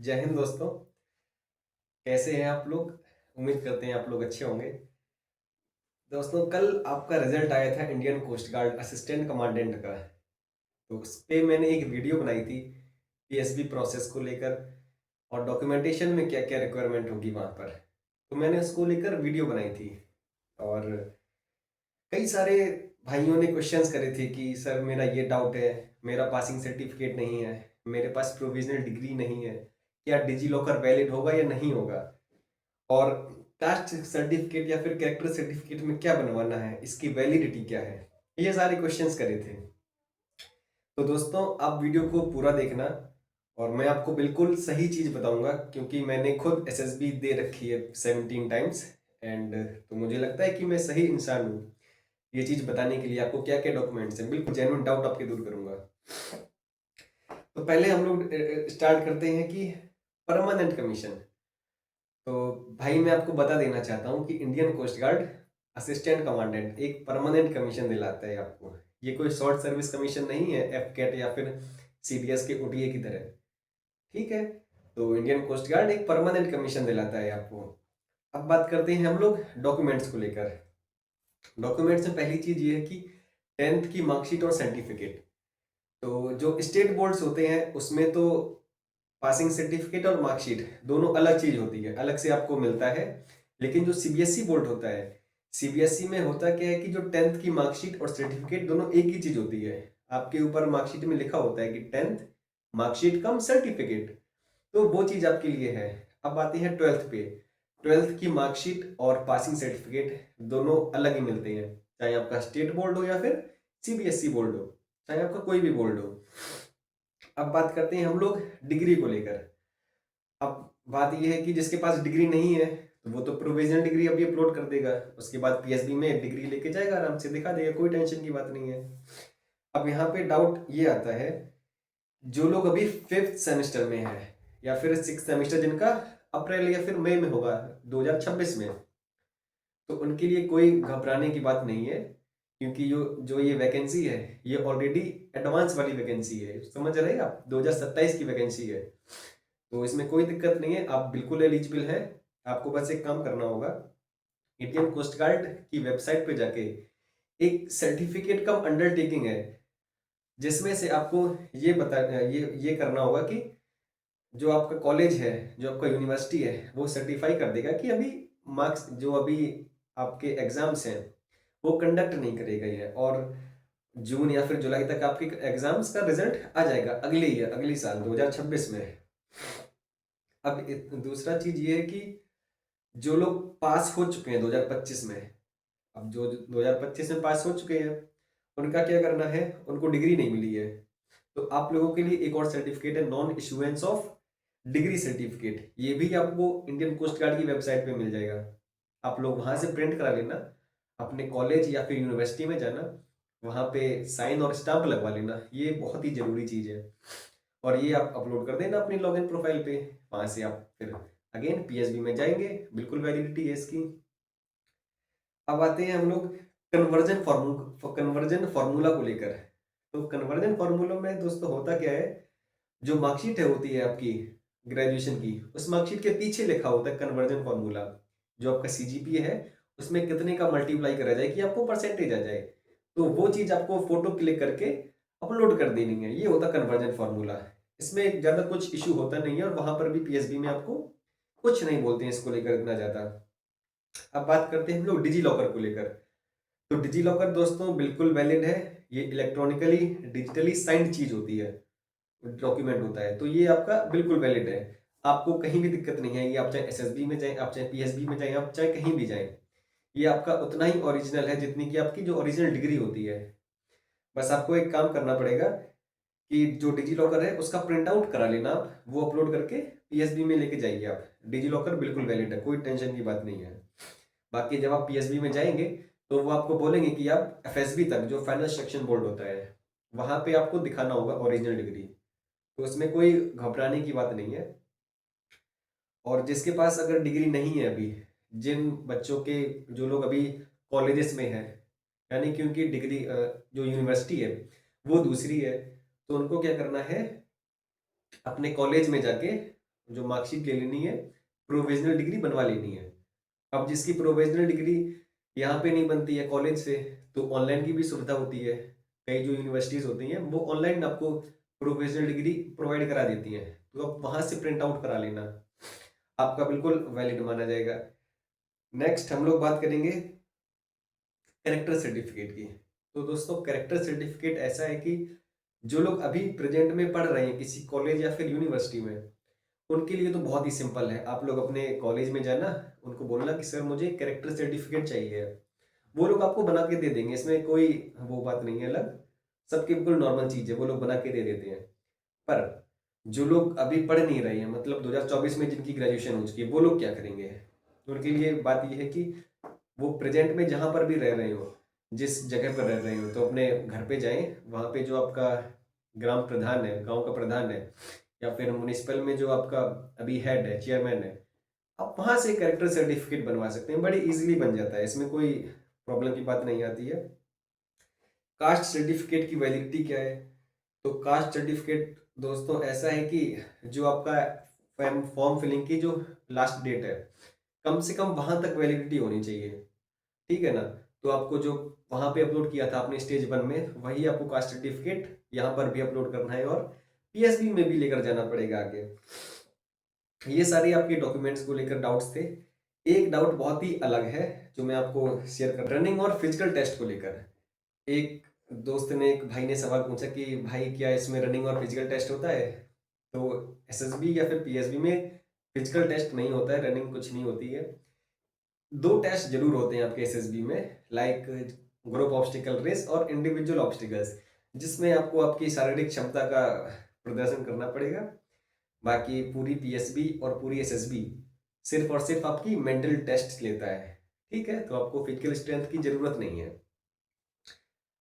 जय हिंद दोस्तों। कैसे हैं आप लोग? उम्मीद करते हैं आप लोग अच्छे होंगे। दोस्तों, कल आपका रिजल्ट आया था Indian coast guard assistant commandant का। तो उस पे मैंने एक वीडियो बनाई थी पीएसबी प्रोसेस को लेकर और डॉक्यूमेंटेशन में क्या क्या रिक्वायरमेंट होगी वहाँ पर। तो मैंने उसको लेकर वीडियो बनाई थी और कई सारे भाइयों ने क्वेश्चंस करे थे कि सर मेरा ये डाउट है, मेरा पासिंग सर्टिफिकेट नहीं है, मेरे पास प्रोविजनल डिग्री नहीं है, क्या डिजी लॉकर वैलिड होगा या नहीं होगा, और कास्ट सर्टिफिकेट या फिर कैरेक्टर सर्टिफिकेट में क्या बनवाना है, इसकी वैलिडिटी क्या है। ये सारे क्वेश्चंस करे थे। तो दोस्तों, आप वीडियो को पूरा देखना और मैं आपको बिल्कुल सही चीज बताऊंगा क्योंकि मैंने खुद एसएसबी दे रखी है 17 टाइम्स। एंड तो मुझे लगता है कि मैं सही इंसान हूँ ये चीज बताने के लिए। आपको क्या क्या डॉक्यूमेंट्स हैं, बिल्कुल जेन्युइन डाउट आपके दूर करूंगा। तो पहले हम लोग स्टार्ट करते हैं कि परमानेंट कमीशन। तो भाई मैं आपको बता देना चाहता हूँ कि Indian coast guard assistant commandant एक परमानेंट कमीशन दिलाता है आपको। ये कोई शॉर्ट सर्विस कमीशन नहीं है एफ कैट या फिर सीडीएस के ओटीए की तरह। ठीक है। तो इंडियन कोस्ट गार्ड एक परमानेंट कमीशन दिलाता है आपको। अब बात करते हैं हम लोग डॉक्यूमेंट्स को लेकर। डॉक्यूमेंट्स में पहली चीज ये है कि 10th की मार्कशीट और सर्टिफिकेट। तो जो स्टेट बोर्ड्स होते हैं उसमें तो पासिंग सर्टिफिकेट और मार्कशीट दोनों अलग चीज होती है, अलग से आपको मिलता है। लेकिन जो सीबीएसई बोर्ड होता है, सीबीएसई में होता क्या है कि जो 10th की मार्कशीट और सर्टिफिकेट दोनों एक ही चीज होती है। आपके ऊपर मार्कशीट में लिखा होता है कि 10th मार्कशीट कम सर्टिफिकेट, तो वो चीज आपके लिए है। अब आती है 12th पे। 12th की मार्कशीट और पासिंग सर्टिफिकेट दोनों अलग ही मिलते हैं, चाहे आपका स्टेट बोर्ड हो या फिर सीबीएसई बोर्ड हो, चाहे आपका कोई भी बोर्ड हो। अब बात करते हैं हम लोग डिग्री को लेकर। अब बात यह है कि जिसके पास डिग्री नहीं है तो वो तो प्रोविजनल डिग्री अभी अपलोड कर देगा, उसके बाद पीएसबी में डिग्री लेके जाएगा, आराम से दिखा देगा, कोई टेंशन की बात नहीं है। अब यहाँ पे डाउट ये आता है, जो लोग अभी 5th सेमेस्टर में है या फिर 6th सेमेस्टर जिनका अप्रैल या फिर मई में होगा 2026 में, तो उनके लिए कोई घबराने की बात नहीं है क्योंकि जो जो ये वैकेंसी है ये ऑलरेडी एडवांस वाली वैकेंसी है, समझ रहे हैं आप, 2027 की वैकेंसी है। तो इसमें कोई दिक्कत नहीं है, आप बिल्कुल एलिजिबल हैं। आपको बस एक काम करना होगा, इंडियन कोस्ट गार्ड की वेबसाइट पे जाके एक सर्टिफिकेट कम अंडरटेकिंग है जिसमें से आपको ये करना होगा कि जो आपका कॉलेज है, जो आपका यूनिवर्सिटी है, वो सर्टिफाई कर देगा कि अभी मार्क्स जो अभी आपके एग्जाम्स हैं वो कंडक्ट नहीं करे गए हैं और जून या फिर जुलाई तक आपके एग्जाम्स का रिजल्ट आ जाएगा अगले ईयर, अगली साल 2026 में। अब दूसरा चीज ये है कि जो लोग पास हो चुके हैं 2025 में, अब जो 2025 में पास हो चुके हैं उनका क्या करना है, उनको डिग्री नहीं मिली है तो आप लोगों के लिए एक और सर्टिफिकेट है, non issuance of degree certificate. ये भी आपको इंडियन कोस्ट गार्ड की वेबसाइट पे मिल जाएगा। आप लोग वहां से प्रिंट करा लेना, अपने कॉलेज या फिर यूनिवर्सिटी में जाना, वहां पे साइन और स्टाम्प लगवा लेना, ये बहुत ही जरूरी चीज है। और ये आप अपलोड कर देना अपनी लॉगिन प्रोफाइल पे, वहां से आप फिर अगेन पीएसबी में जाएंगे, बिल्कुल वैलिडिटी है इसकी। अब आते हैं हम लोग कन्वर्जन फार्मूला को लेकर। तो कन्वर्जन फार्मूला में दोस्तों होता क्या है, जो मार्कशीट है होती है आपकी ग्रेजुएशन की, उस मार्कशीट के पीछे लिखा होता है कन्वर्जन फार्मूला। जो आपका सीजीपीए है उसमें कितने का मल्टीप्लाई करा जाए कि आपको परसेंटेज आ जाए, तो वो चीज आपको फोटो क्लिक करके अपलोड कर देनी है, ये होता कन्वर्जन फार्मूला। इसमें ज्यादा कुछ इशू होता नहीं है और वहां पर भी पीएसबी में आपको कुछ नहीं बोलते हैं इसको लेकर इतना ज्यादा। अब बात करते हैं हम लोग डिजी लॉकर को लेकर। तो डिजी लॉकर दोस्तों बिल्कुल वैलिड है, ये इलेक्ट्रॉनिकली डिजिटली साइंड चीज होती है, डॉक्यूमेंट होता है, तो ये आपका बिल्कुल वैलिड है। आपको कहीं भी दिक्कत नहीं आएगी, आप चाहे एसएसबी में जाएं, आप चाहे पीएसबी में जाएं, आप चाहे कहीं भी जाएं, ये आपका उतना ही ओरिजिनल है जितनी की आपकी जो ओरिजिनल डिग्री होती है। बस आपको एक काम करना पड़ेगा कि जो डिजी लॉकर है उसका प्रिंट आउट करा लेना, आप वो अपलोड करके पीएसबी में लेके जाइए। आप डिजी लॉकर बिल्कुल वैलिड है, कोई टेंशन की बात नहीं है। बाकी जब आप पीएसबी में जाएंगे तो वो आपको बोलेंगे कि आप एफएसबी तक, जो फाइनल सिलेक्शन बोर्ड होता है, वहां पे आपको दिखाना होगा ओरिजिनल डिग्री। तो उसमें कोई घबराने की बात नहीं है। और जिसके पास अगर डिग्री नहीं है अभी, जिन बच्चों के, जो लोग अभी कॉलेजेस में हैं, यानी कि उनकी डिग्री जो यूनिवर्सिटी है वो दूसरी है, तो उनको क्या करना है, अपने कॉलेज में जाके जो मार्कशीट ले लेनी है, प्रोविजनल डिग्री बनवा लेनी है। अब जिसकी प्रोविजनल डिग्री यहाँ पे नहीं बनती है कॉलेज से, तो ऑनलाइन की भी सुविधा होती है। कई जो यूनिवर्सिटीज होती हैं वो ऑनलाइन आपको प्रोविजनल डिग्री प्रोवाइड करा देती हैं, तो आप वहां से प्रिंट आउट करा लेना, आपका बिल्कुल वैलिड माना जाएगा। नेक्स्ट हम लोग बात करेंगे कैरेक्टर सर्टिफिकेट की। तो दोस्तों कैरेक्टर सर्टिफिकेट ऐसा है कि जो लोग अभी प्रेजेंट में पढ़ रहे हैं किसी कॉलेज या फिर यूनिवर्सिटी में, उनके लिए तो बहुत ही सिंपल है। आप लोग अपने कॉलेज में जाना, उनको बोलना कि सर मुझे कैरेक्टर सर्टिफिकेट चाहिए, वो लोग आपको बना के दे देंगे। इसमें कोई वो बात नहीं है अलग, सबकी बिल्कुल नॉर्मल चीज है, वो लोग बना के दे देते हैं। पर जो लोग अभी पढ़ नहीं रहे हैं, मतलब 2024 में जिनकी ग्रेजुएशन हो चुकी है, वो लोग क्या करेंगे? उनके लिए बात यह है कि वो प्रेजेंट में जहां पर भी रह रहे हो, जिस जगह पर रह रहे हो, तो अपने घर पे जाएं, वहां पे जो आपका ग्राम प्रधान है, गांव का प्रधान है, या फिर म्युनिसिपल में जो आपका अभी हेड है, चेयरमैन है, आप वहां से कैरेक्टर सर्टिफिकेट बनवा सकते हैं। बड़ी इजीली बन जाता है, इसमें कोई प्रॉब्लम की बात नहीं आती है। कास्ट सर्टिफिकेट की वैलिडिटी क्या है? तो कास्ट सर्टिफिकेट दोस्तों ऐसा है कि जो आपका फॉर्म फिलिंग की जो लास्ट डेट है, कम से कम वहां तक वैलिडिटी होनी चाहिए, ठीक है ना? तो आपको जो वहां पे अपलोड किया था आपने स्टेज 1 में, वही आपको कास्ट सर्टिफिकेट यहाँ पर भी अपलोड करना है, और पीएसबी में भी लेकर जाना पड़ेगा आगे। ये सारे आपके डॉक्यूमेंट्स को लेकर डाउट्स थे। एक डाउट बहुत ही अलग है जो मैं आपको शेयर कर, रनिंग और फिजिकल टेस्ट को लेकर। एक दोस्त ने, एक भाई ने सवाल पूछा कि भाई क्या इसमें रनिंग और फिजिकल टेस्ट होता है? तो एसएसबी या फिर पीएसबी में फिजिकल टेस्ट नहीं होता है, रनिंग कुछ नहीं होती है। दो टेस्ट जरूर होते हैं आपके एसएसबी में, लाइक ग्रुप ऑब्स्टिकल रेस और इंडिविजुअल ऑब्स्टिकल्स, जिसमें आपको आपकी शारीरिक क्षमता का प्रदर्शन करना पड़ेगा। बाकी पूरी पीएसबी और पूरी एसएसबी सिर्फ और सिर्फ आपकी मेंटल टेस्ट लेता है, ठीक है? तो आपको फिजिकल स्ट्रेंथ की जरूरत नहीं है।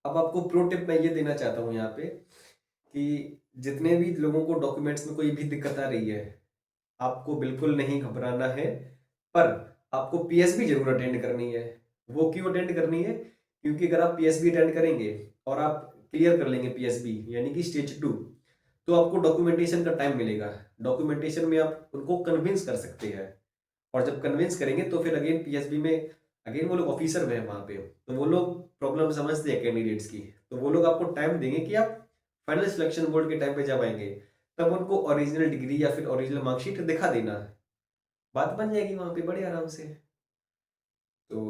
अब आपको प्रो टिप मैं ये देना चाहता हूँ यहाँ पे कि जितने भी लोगों को डॉक्यूमेंट्स में कोई भी दिक्कत आ रही है, आपको बिल्कुल नहीं घबराना है, पर आपको पीएसबी जरूर अटेंड करनी है। वो क्यों अटेंड करनी है? क्योंकि अगर आप पीएसबी अटेंड करेंगे और आप क्लियर कर लेंगे पीएसबी यानी कि स्टेज 2, तो आपको डॉक्यूमेंटेशन का टाइम मिलेगा। डॉक्यूमेंटेशन में आप उनको कन्विंस कर सकते हैं, और जब कन्विंस करेंगे तो फिर अगेन पीएसबी में अगेन वो लोग ऑफिसर में है वहां पे, तो वो लोग प्रॉब्लम समझते हैं कैंडिडेट्स की, तो वो लोग आपको टाइम देंगे कि आप फाइनल सिलेक्शन बोर्ड के टाइम पे जब आएंगे, तब उनको ओरिजिनल डिग्री या फिर ओरिजिनल मार्कशीट दिखा देना, बात बन जाएगी वहां पे बड़े आराम से। तो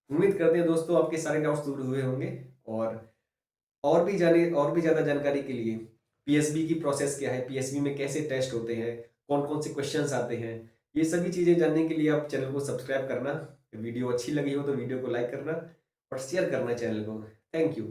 उम्मीद करते हैं दोस्तों आपके सारे डाउट्स दूर हुए होंगे, और भी जाने, और भी ज्यादा जानकारी के लिए पीएसबी की प्रोसेस क्या है, पीएसबी में कैसे टेस्ट होते हैं, कौन कौन से क्वेश्चंस आते हैं, ये सभी चीजें जानने के लिए आप चैनल को सब्सक्राइब करना। वीडियो अच्छी लगी हो तो वीडियो को लाइक करना और शेयर करना चैनल को। Thank you.